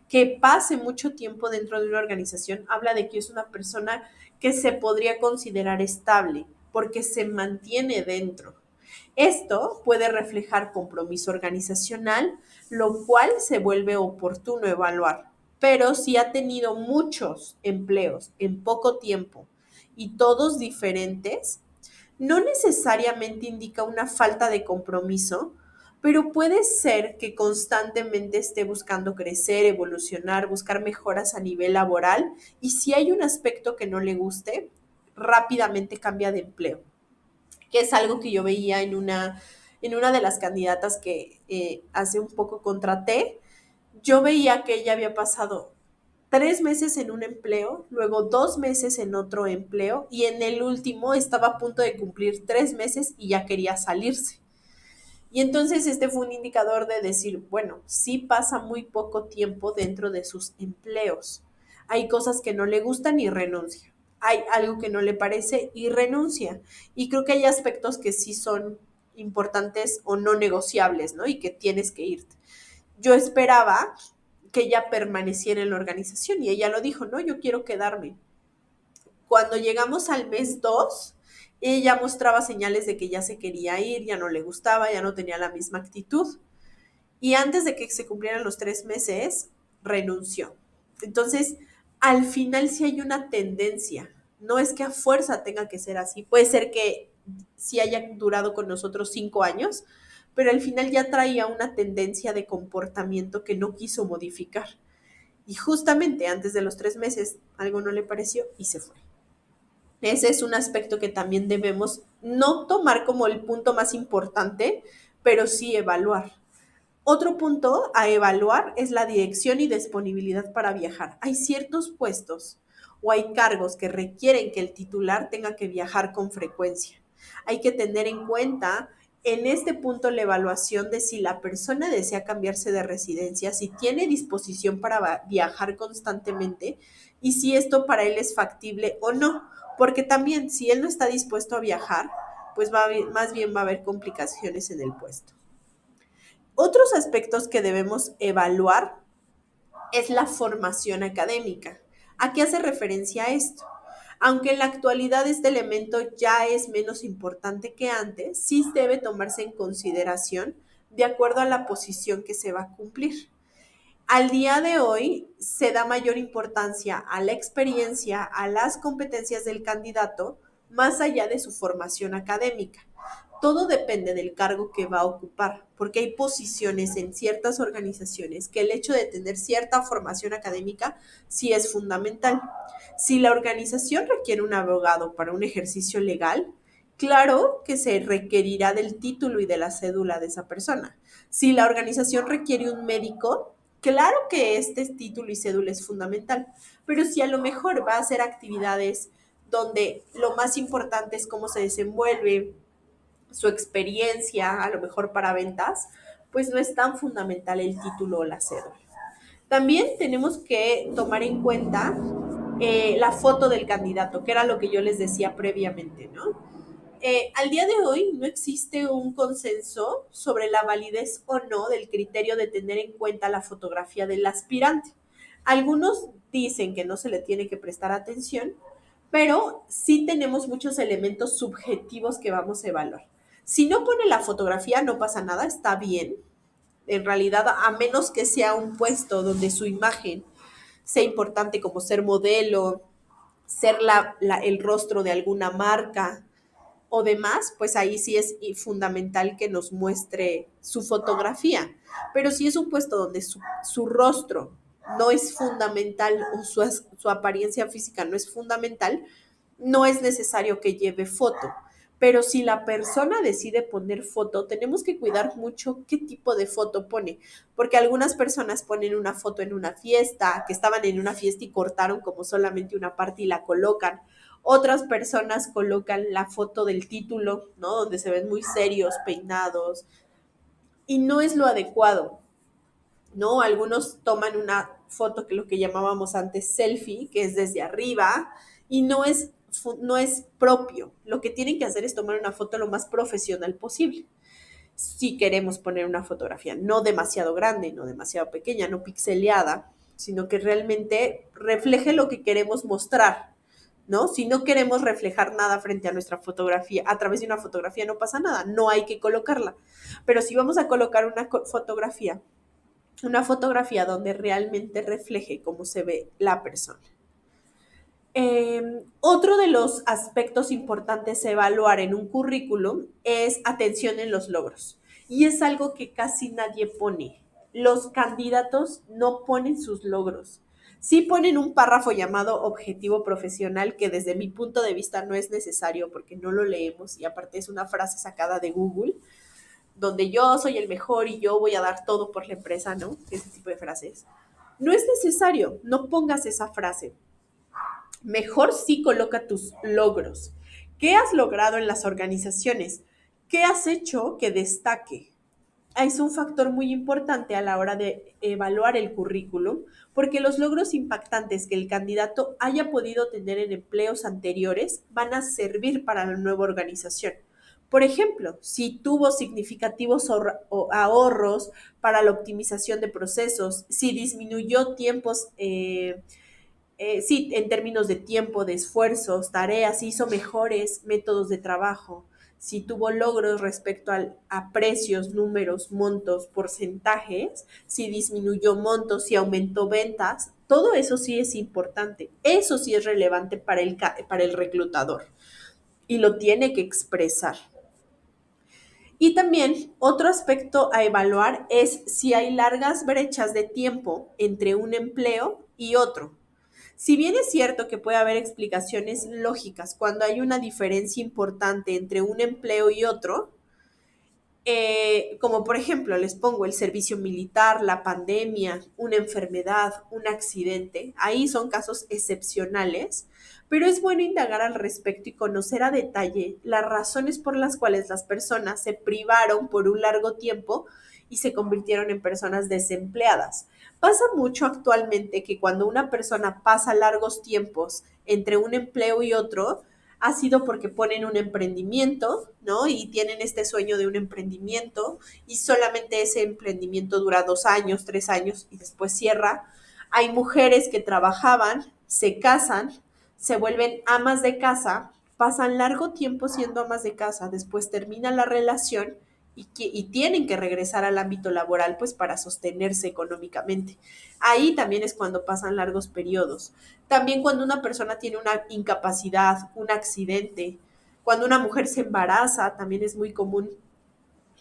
A: Que pase mucho tiempo dentro de una organización habla de que es una persona que se podría considerar estable porque se mantiene dentro. Esto puede reflejar compromiso organizacional, lo cual se vuelve oportuno evaluar. Pero si ha tenido muchos empleos en poco tiempo y todos diferentes, no necesariamente indica una falta de compromiso, pero puede ser que constantemente esté buscando crecer, evolucionar, buscar mejoras a nivel laboral y si hay un aspecto que no le guste, rápidamente cambia de empleo, que es algo que yo veía en una de las candidatas que hace un poco contraté. Yo veía que ella había pasado 3 meses en un empleo, luego 2 meses en otro empleo y en el último estaba a punto de cumplir 3 meses y ya quería salirse. Y entonces este fue un indicador de decir, bueno, sí pasa muy poco tiempo dentro de sus empleos. Hay cosas que no le gustan y renuncia. Hay algo que no le parece y renuncia. Y creo que hay aspectos que sí son importantes o no negociables, ¿no? Y que tienes que irte. Yo esperaba que ella permaneciera en la organización y ella lo dijo, no, yo quiero quedarme. Cuando llegamos al mes 2, ella mostraba señales de que ya se quería ir, ya no le gustaba, ya no tenía la misma actitud. Y antes de que se cumplieran los 3 meses, renunció. Entonces, al final sí hay una tendencia. No es que a fuerza tenga que ser así. Puede ser que sí haya durado con nosotros 5 años, pero al final ya traía una tendencia de comportamiento que no quiso modificar. Y justamente antes de los 3 meses algo no le pareció y se fue. Ese es un aspecto que también debemos no tomar como el punto más importante, pero sí evaluar. Otro punto a evaluar es la dirección y disponibilidad para viajar. Hay ciertos puestos o hay cargos que requieren que el titular tenga que viajar con frecuencia. Hay que tener en cuenta en este punto la evaluación de si la persona desea cambiarse de residencia, si tiene disposición para viajar constantemente y si esto para él es factible o no. Porque también si él no está dispuesto a viajar, pues más bien va a haber complicaciones en el puesto. Otros aspectos que debemos evaluar es la formación académica. ¿A qué hace referencia esto? Aunque en la actualidad este elemento ya es menos importante que antes, sí debe tomarse en consideración de acuerdo a la posición que se va a cumplir. Al día de hoy se da mayor importancia a la experiencia, a las competencias del candidato, más allá de su formación académica. Todo depende del cargo que va a ocupar, porque hay posiciones en ciertas organizaciones que el hecho de tener cierta formación académica sí es fundamental. Si la organización requiere un abogado para un ejercicio legal, claro que se requerirá del título y de la cédula de esa persona. Si la organización requiere un médico, claro que este título y cédula es fundamental, pero si a lo mejor va a hacer actividades donde lo más importante es cómo se desenvuelve, su experiencia, a lo mejor para ventas, pues no es tan fundamental el título o la cédula. También tenemos que tomar en cuenta la foto del candidato, que era lo que yo les decía previamente, ¿no? Al día de hoy no existe un consenso sobre la validez o no del criterio de tener en cuenta la fotografía del aspirante. Algunos dicen que no se le tiene que prestar atención, pero sí tenemos muchos elementos subjetivos que vamos a evaluar. Si no pone la fotografía, no pasa nada, está bien. En realidad, a menos que sea un puesto donde su imagen sea importante, como ser modelo, ser el rostro de alguna marca, o demás, pues ahí sí es fundamental que nos muestre su fotografía. Pero si es un puesto donde su rostro no es fundamental o su apariencia física no es fundamental, no es necesario que lleve foto. Pero si la persona decide poner foto, tenemos que cuidar mucho qué tipo de foto pone, porque algunas personas ponen una foto en una fiesta, que estaban en una fiesta y cortaron como solamente una parte y la colocan. Otras personas colocan la foto del título, ¿no? Donde se ven muy serios, peinados, y no es lo adecuado, ¿no? Algunos toman una foto que lo que llamábamos antes selfie, que es desde arriba, y no es propio. Lo que tienen que hacer es tomar una foto lo más profesional posible. Si queremos poner una fotografía no demasiado grande, no demasiado pequeña, no pixeleada, sino que realmente refleje lo que queremos mostrar, ¿no? Si no queremos reflejar nada frente a nuestra fotografía, a través de una fotografía no pasa nada, no hay que colocarla. Pero si vamos a colocar una fotografía donde realmente refleje cómo se ve la persona. Otro de los aspectos importantes a evaluar en un currículum es atención en los logros. Y es algo que casi nadie pone. Los candidatos no ponen sus logros. Sí ponen un párrafo llamado objetivo profesional, que desde mi punto de vista no es necesario porque no lo leemos y aparte es una frase sacada de Google, donde yo soy el mejor y yo voy a dar todo por la empresa, ¿no? Ese tipo de frases. No es necesario, no pongas esa frase. Mejor sí coloca tus logros. ¿Qué has logrado en las organizaciones? ¿Qué has hecho que destaque? Es un factor muy importante a la hora de evaluar el currículum, porque los logros impactantes que el candidato haya podido tener en empleos anteriores van a servir para la nueva organización. Por ejemplo, si tuvo significativos ahorros para la optimización de procesos, si disminuyó tiempos, sí, en términos de tiempo, de esfuerzos, tareas, hizo mejores métodos de trabajo, si tuvo logros respecto a precios, números, montos, porcentajes, si disminuyó montos, si aumentó ventas, todo eso sí es importante. Eso sí es relevante para el reclutador y lo tiene que expresar. Y también otro aspecto a evaluar es si hay largas brechas de tiempo entre un empleo y otro. Si bien es cierto que puede haber explicaciones lógicas cuando hay una diferencia importante entre un empleo y otro, como por ejemplo, les pongo el servicio militar, la pandemia, una enfermedad, un accidente. Ahí son casos excepcionales, pero es bueno indagar al respecto y conocer a detalle las razones por las cuales las personas se privaron por un largo tiempo y se convirtieron en personas desempleadas. Pasa mucho actualmente que cuando una persona pasa largos tiempos entre un empleo y otro, ha sido porque ponen un emprendimiento, ¿no? Y tienen este sueño de un emprendimiento y solamente ese emprendimiento dura 2 años, 3 años y después cierra. Hay mujeres que trabajaban, se casan, se vuelven amas de casa, pasan largo tiempo siendo amas de casa, después termina la relación y tienen que regresar al ámbito laboral pues para sostenerse económicamente. Ahí también es cuando pasan largos periodos. También cuando una persona tiene una incapacidad, un accidente, cuando una mujer se embaraza, también es muy común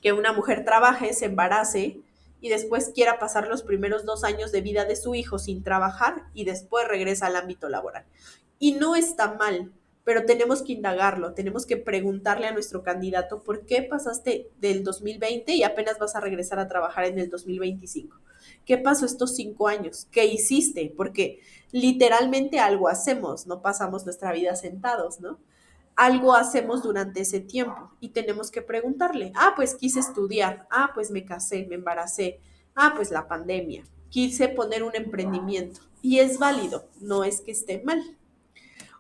A: que una mujer trabaje, se embarace y después quiera pasar los primeros 2 años de vida de su hijo sin trabajar y después regresa al ámbito laboral. Y no está mal, pero tenemos que indagarlo, tenemos que preguntarle a nuestro candidato por qué pasaste del 2020 y apenas vas a regresar a trabajar en el 2025. ¿Qué pasó estos 5 años? ¿Qué hiciste? Porque literalmente algo hacemos, no pasamos nuestra vida sentados, ¿no? Algo hacemos durante ese tiempo y tenemos que preguntarle, pues quise estudiar, pues me casé, me embaracé, pues la pandemia, quise poner un emprendimiento y es válido, no es que esté mal.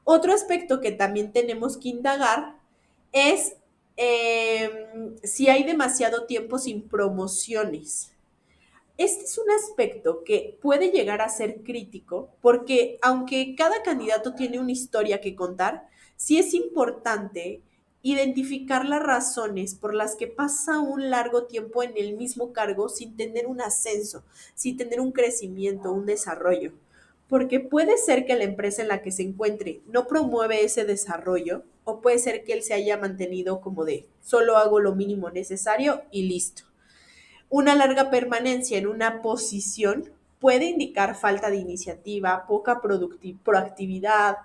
A: Otro aspecto que también tenemos que indagar es si hay demasiado tiempo sin promociones. Este es un aspecto que puede llegar a ser crítico porque aunque cada candidato tiene una historia que contar, sí es importante identificar las razones por las que pasa un largo tiempo en el mismo cargo sin tener un ascenso, sin tener un crecimiento, un desarrollo. Porque puede ser que la empresa en la que se encuentre no promueve ese desarrollo o puede ser que él se haya mantenido como de solo hago lo mínimo necesario y listo. Una larga permanencia en una posición puede indicar falta de iniciativa, poca proactividad,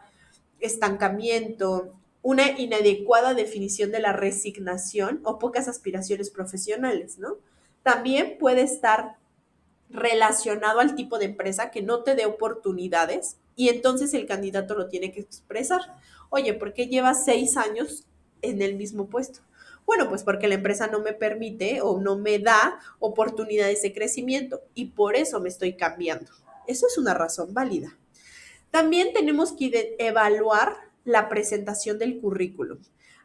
A: estancamiento, una inadecuada definición de la resignación o pocas aspiraciones profesionales, ¿no? También puede estar relacionado al tipo de empresa que no te dé oportunidades y entonces el candidato lo tiene que expresar. Oye, ¿por qué llevas 6 años en el mismo puesto? Bueno, pues porque la empresa no me permite o no me da oportunidades de crecimiento y por eso me estoy cambiando. Eso es una razón válida. También tenemos que evaluar la presentación del currículum.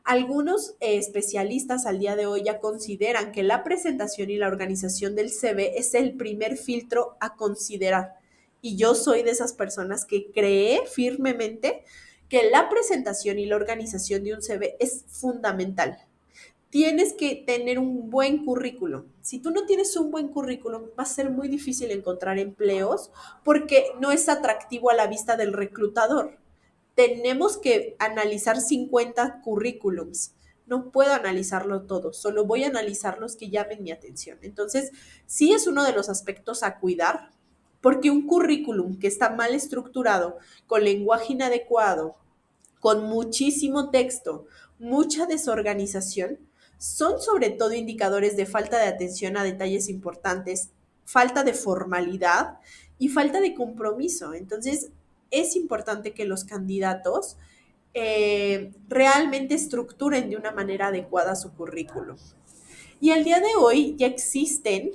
A: Algunos especialistas al día de hoy ya consideran que la presentación y la organización del CV es el primer filtro a considerar. Y yo soy de esas personas que cree firmemente que la presentación y la organización de un CV es fundamental. Tienes que tener un buen currículum. Si tú no tienes un buen currículum, va a ser muy difícil encontrar empleos porque no es atractivo a la vista del reclutador. Tenemos que analizar 50 currículums. No puedo analizarlo todo, solo voy a analizar los que llamen mi atención. Entonces, sí es uno de los aspectos a cuidar, porque un currículum que está mal estructurado, con lenguaje inadecuado, con muchísimo texto, mucha desorganización, son sobre todo indicadores de falta de atención a detalles importantes, falta de formalidad y falta de compromiso. Entonces, es importante que los candidatos realmente estructuren de una manera adecuada su currículum. Y al día de hoy ya existen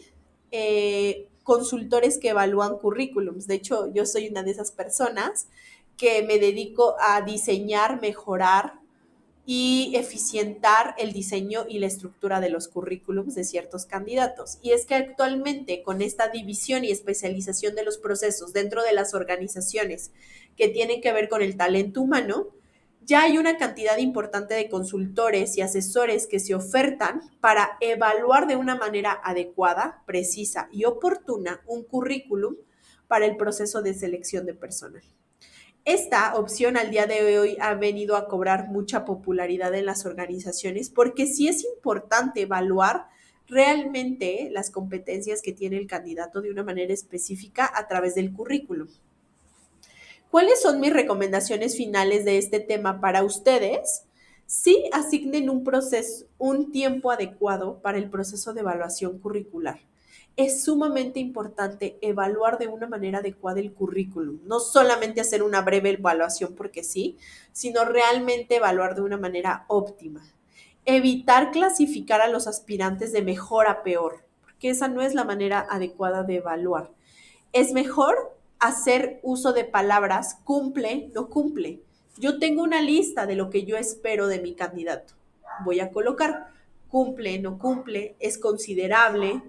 A: consultores que evalúan currículums. De hecho, yo soy una de esas personas que me dedico a diseñar, mejorar y eficientar el diseño y la estructura de los currículums de ciertos candidatos. Y es que actualmente con esta división y especialización de los procesos dentro de las organizaciones que tienen que ver con el talento humano, ya hay una cantidad importante de consultores y asesores que se ofertan para evaluar de una manera adecuada, precisa y oportuna un currículum para el proceso de selección de personal. Esta opción al día de hoy ha venido a cobrar mucha popularidad en las organizaciones porque sí es importante evaluar realmente las competencias que tiene el candidato de una manera específica a través del currículum. ¿Cuáles son mis recomendaciones finales de este tema para ustedes? Sí asignen un tiempo adecuado para el proceso de evaluación curricular. Es sumamente importante evaluar de una manera adecuada el currículum, no solamente hacer una breve evaluación porque sí, sino realmente evaluar de una manera óptima. Evitar clasificar a los aspirantes de mejor a peor, porque esa no es la manera adecuada de evaluar. Es mejor hacer uso de palabras cumple, no cumple. Yo tengo una lista de lo que yo espero de mi candidato. Voy a colocar cumple, no cumple, es considerable.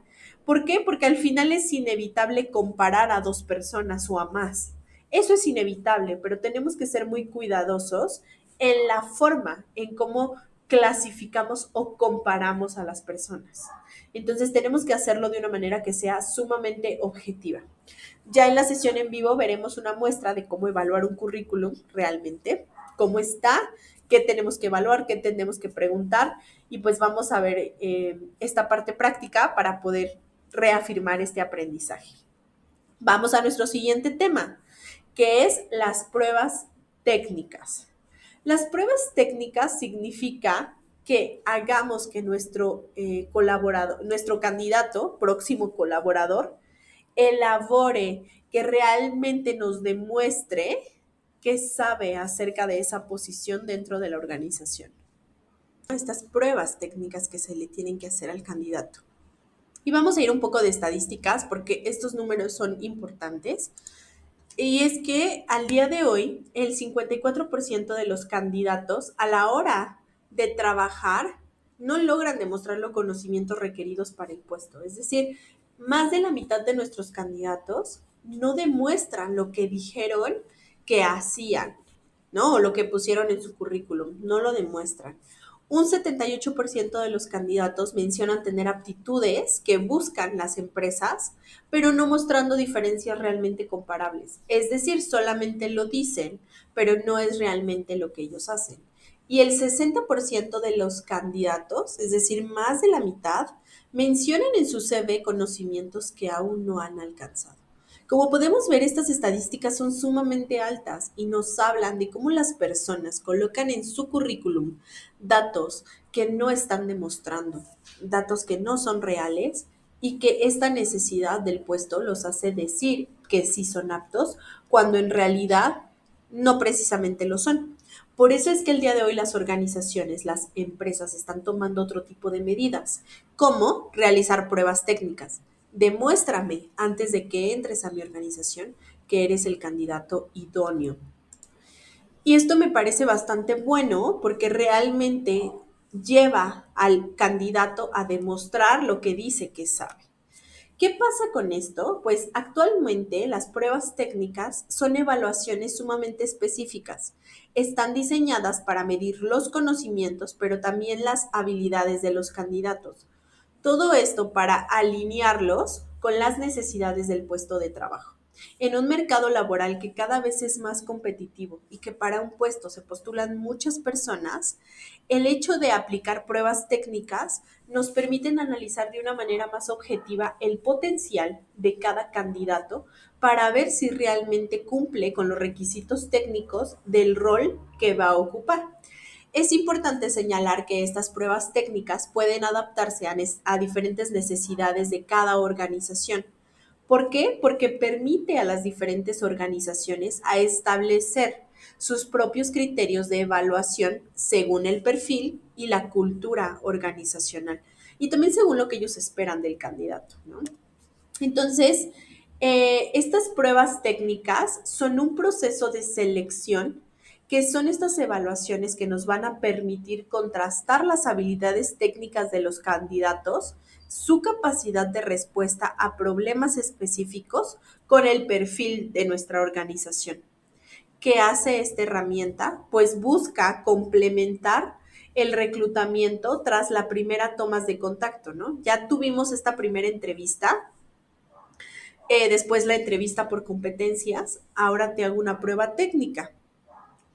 A: ¿Por qué? Porque al final es inevitable comparar a dos personas o a más. Eso es inevitable, pero tenemos que ser muy cuidadosos en la forma, en cómo clasificamos o comparamos a las personas. Entonces tenemos que hacerlo de una manera que sea sumamente objetiva. Ya en la sesión en vivo veremos una muestra de cómo evaluar un currículum realmente, cómo está, qué tenemos que evaluar, qué tenemos que preguntar y pues vamos a ver esta parte práctica para poder reafirmar este aprendizaje. Vamos a nuestro siguiente tema, que es las pruebas técnicas. Las pruebas técnicas significa que hagamos que nuestro candidato, próximo colaborador, elabore, que realmente nos demuestre que sabe acerca de esa posición dentro de la organización. Estas pruebas técnicas que se le tienen que hacer al candidato. Y vamos a ir un poco de estadísticas porque estos números son importantes. Y es que al día de hoy, el 54% de los candidatos a la hora de trabajar no logran demostrar los conocimientos requeridos para el puesto. Es decir, más de la mitad de nuestros candidatos no demuestran lo que dijeron que hacían, ¿no? O lo que pusieron en su currículum, no lo demuestran. Un 78% de los candidatos mencionan tener aptitudes que buscan las empresas, pero no mostrando diferencias realmente comparables. Es decir, solamente lo dicen, pero no es realmente lo que ellos hacen. Y el 60% de los candidatos, es decir, más de la mitad, mencionan en su CV conocimientos que aún no han alcanzado. Como podemos ver, estas estadísticas son sumamente altas y nos hablan de cómo las personas colocan en su currículum datos que no están demostrando, datos que no son reales y que esta necesidad del puesto los hace decir que sí son aptos cuando en realidad no precisamente lo son. Por eso es que el día de hoy las organizaciones, las empresas están tomando otro tipo de medidas, como realizar pruebas técnicas. Demuéstrame antes de que entres a mi organización que eres el candidato idóneo. Y esto me parece bastante bueno porque realmente lleva al candidato a demostrar lo que dice que sabe. ¿Qué pasa con esto? Pues actualmente las pruebas técnicas son evaluaciones sumamente específicas. Están diseñadas para medir los conocimientos, pero también las habilidades de los candidatos. Todo esto para alinearlos con las necesidades del puesto de trabajo. En un mercado laboral que cada vez es más competitivo y que para un puesto se postulan muchas personas, el hecho de aplicar pruebas técnicas nos permiten analizar de una manera más objetiva el potencial de cada candidato para ver si realmente cumple con los requisitos técnicos del rol que va a ocupar. Es importante señalar que estas pruebas técnicas pueden adaptarse a diferentes necesidades de cada organización. ¿Por qué? Porque permite a las diferentes organizaciones a establecer sus propios criterios de evaluación según el perfil y la cultura organizacional y también según lo que ellos esperan del candidato, ¿no? Entonces, estas pruebas técnicas son un proceso de selección que son estas evaluaciones que nos van a permitir contrastar las habilidades técnicas de los candidatos, su capacidad de respuesta a problemas específicos con el perfil de nuestra organización. ¿Qué hace esta herramienta? Pues busca complementar el reclutamiento tras la primera toma de contacto, ¿no? Ya tuvimos esta primera entrevista, después la entrevista por competencias, ahora te hago una prueba técnica.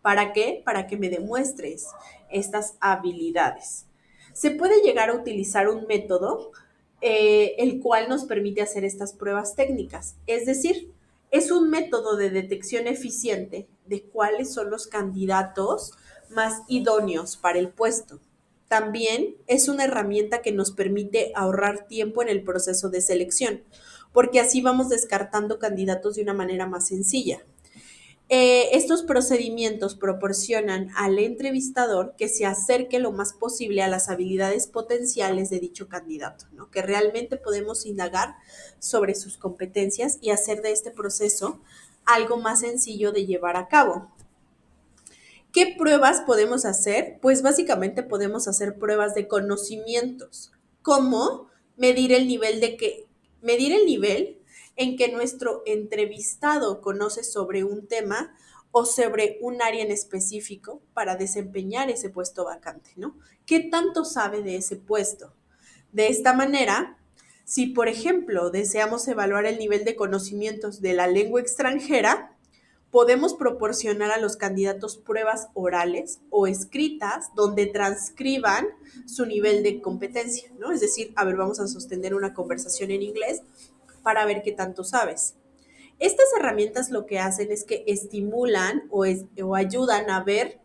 A: ¿Para qué? Para que me demuestres estas habilidades. Se puede llegar a utilizar un método el cual nos permite hacer estas pruebas técnicas. Es decir, es un método de detección eficiente de cuáles son los candidatos más idóneos para el puesto. También es una herramienta que nos permite ahorrar tiempo en el proceso de selección, porque así vamos descartando candidatos de una manera más sencilla. Estos procedimientos proporcionan al entrevistador que se acerque lo más posible a las habilidades potenciales de dicho candidato, ¿no? Que realmente podemos indagar sobre sus competencias y hacer de este proceso algo más sencillo de llevar a cabo. ¿Qué pruebas podemos hacer? Pues básicamente podemos hacer pruebas de conocimientos, como medir el nivel en que nuestro entrevistado conoce sobre un tema o sobre un área en específico para desempeñar ese puesto vacante, ¿no? ¿Qué tanto sabe de ese puesto? De esta manera, si por ejemplo deseamos evaluar el nivel de conocimientos de la lengua extranjera, podemos proporcionar a los candidatos pruebas orales o escritas donde transcriban su nivel de competencia, ¿no? Es decir, a ver, vamos a sostener una conversación en inglés para ver qué tanto sabes. Estas herramientas lo que hacen es que estimulan o ayudan a ver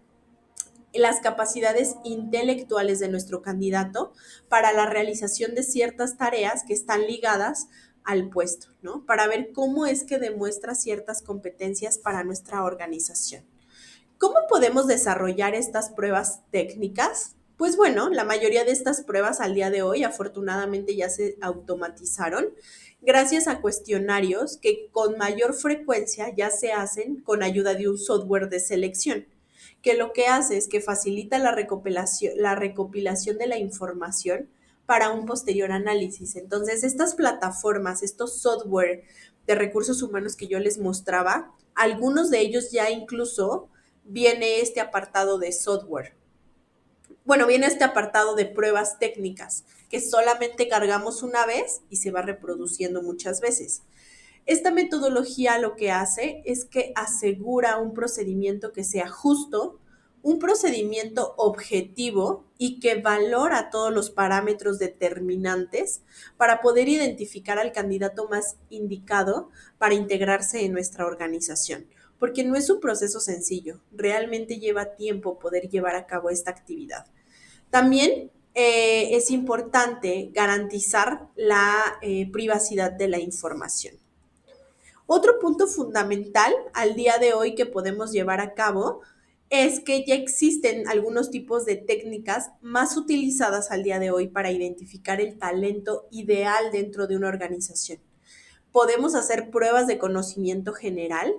A: las capacidades intelectuales de nuestro candidato para la realización de ciertas tareas que están ligadas al puesto, ¿no? Para ver cómo es que demuestra ciertas competencias para nuestra organización. ¿Cómo podemos desarrollar estas pruebas técnicas? Pues bueno, la mayoría de estas pruebas al día de hoy afortunadamente ya se automatizaron gracias a cuestionarios que con mayor frecuencia ya se hacen con ayuda de un software de selección, que lo que hace es que facilita la recopilación de la información para un posterior análisis. Entonces, estas plataformas, estos software de recursos humanos que yo les mostraba, algunos de ellos ya incluso viene este apartado de software. Bueno, viene este apartado de pruebas técnicas, que solamente cargamos una vez y se va reproduciendo muchas veces. Esta metodología lo que hace es que asegura un procedimiento que sea justo, un procedimiento objetivo y que valora todos los parámetros determinantes para poder identificar al candidato más indicado para integrarse en nuestra organización. Porque no es un proceso sencillo, realmente lleva tiempo poder llevar a cabo esta actividad. También es importante garantizar la privacidad de la información. Otro punto fundamental al día de hoy que podemos llevar a cabo es que ya existen algunos tipos de técnicas más utilizadas al día de hoy para identificar el talento ideal dentro de una organización. Podemos hacer pruebas de conocimiento general,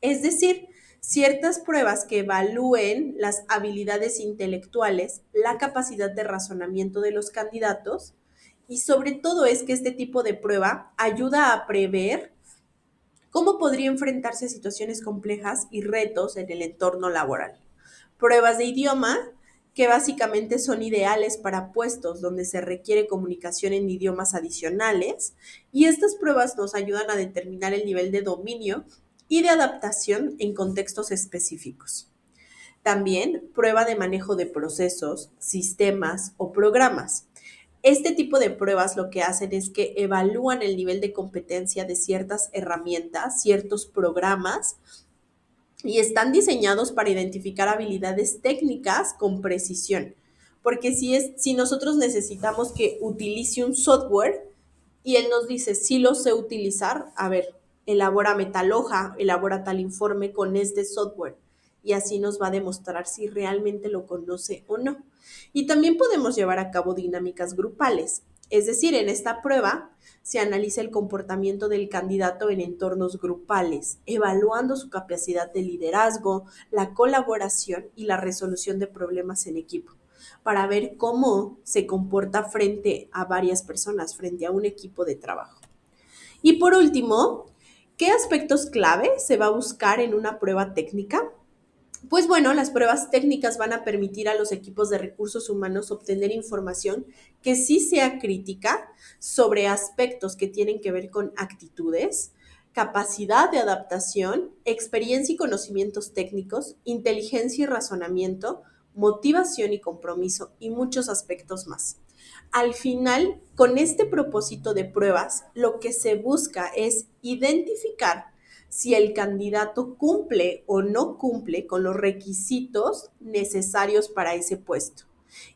A: es decir, ciertas pruebas que evalúen las habilidades intelectuales, la capacidad de razonamiento de los candidatos y sobre todo es que este tipo de prueba ayuda a prever cómo podría enfrentarse a situaciones complejas y retos en el entorno laboral. Pruebas de idioma que básicamente son ideales para puestos donde se requiere comunicación en idiomas adicionales y estas pruebas nos ayudan a determinar el nivel de dominio y de adaptación en contextos específicos. También prueba de manejo de procesos, sistemas o programas. Este tipo de pruebas lo que hacen es que evalúan el nivel de competencia de ciertas herramientas, ciertos programas y están diseñados para identificar habilidades técnicas con precisión. Porque si nosotros necesitamos que utilice un software y él nos dice, sí lo sé utilizar, a ver, elabórame tal hoja, elabora tal informe con este software. Y así nos va a demostrar si realmente lo conoce o no. Y también podemos llevar a cabo dinámicas grupales. Es decir, en esta prueba se analiza el comportamiento del candidato en entornos grupales, evaluando su capacidad de liderazgo, la colaboración y la resolución de problemas en equipo, para ver cómo se comporta frente a varias personas, frente a un equipo de trabajo. Y por último, ¿qué aspectos clave se va a buscar en una prueba técnica? Pues bueno, las pruebas técnicas van a permitir a los equipos de recursos humanos obtener información que sí sea crítica sobre aspectos que tienen que ver con actitudes, capacidad de adaptación, experiencia y conocimientos técnicos, inteligencia y razonamiento, motivación y compromiso y muchos aspectos más. Al final, con este propósito de pruebas, lo que se busca es identificar si el candidato cumple o no cumple con los requisitos necesarios para ese puesto.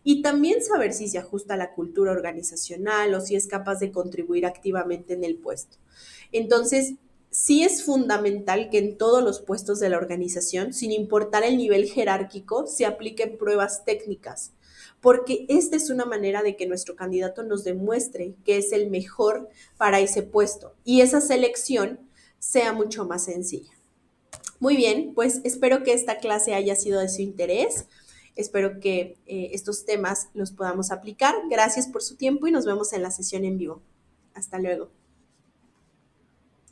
A: Y también saber si se ajusta a la cultura organizacional o si es capaz de contribuir activamente en el puesto. Entonces, sí es fundamental que en todos los puestos de la organización, sin importar el nivel jerárquico, se apliquen pruebas técnicas, porque esta es una manera de que nuestro candidato nos demuestre que es el mejor para ese puesto y esa selección sea mucho más sencilla. Muy bien, pues espero que esta clase haya sido de su interés. Espero que estos temas los podamos aplicar. Gracias por su tiempo y nos vemos en la sesión en vivo. Hasta luego.